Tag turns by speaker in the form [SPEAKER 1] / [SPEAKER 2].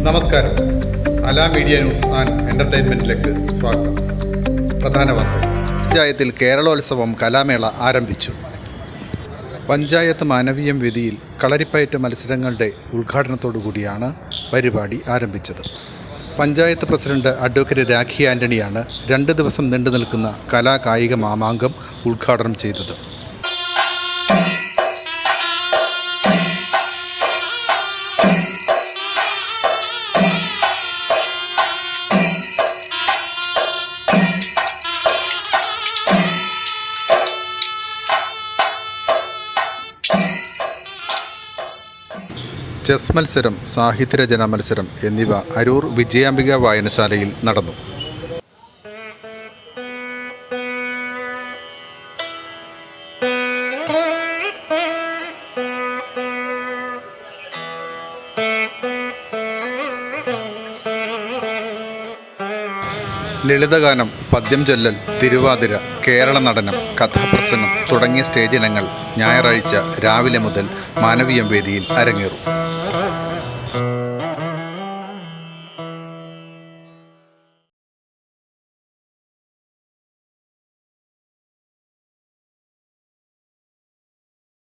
[SPEAKER 1] നമസ്കാരം. അല media news and എൻ്റർടൈൻമെൻറ്റിലേക്ക് സ്വാഗതം. പ്രധാന വാർത്തകൾ. പഞ്ചായത്തിൽ കേരളോത്സവം കലാമേള ആരംഭിച്ചു. പഞ്ചായത്ത് മാനവീയം വേദിയിൽ കളരിപ്പയറ്റ് മത്സരങ്ങളുടെ ഉദ്ഘാടനത്തോടുകൂടിയാണ് പരിപാടി ആരംഭിച്ചത്. പഞ്ചായത്ത് പ്രസിഡന്റ് അഡ്വക്കേറ്റ് രാഖി ആൻ്റണിയാണ് 2 ദിവസം നീണ്ടു നിൽക്കുന്ന കലാകായിക മാമാങ്കം ഉദ്ഘാടനം ചെയ്തത്. ചെസ് മത്സരം, സാഹിത്യരചന മത്സരം എന്നിവ അരൂർ വിജയാംബിക വായനശാലയിൽ നടന്നു. ലളിതഗാനം, പദ്യം ചൊല്ലൽ, തിരുവാതിര, കേരള നടനം, കഥാപ്രസംഗം തുടങ്ങിയ സ്റ്റേജ് ഇനങ്ങൾ ഞായറാഴ്ച രാവിലെ മുതൽ മാനവീയം വേദിയിൽ അരങ്ങേറും.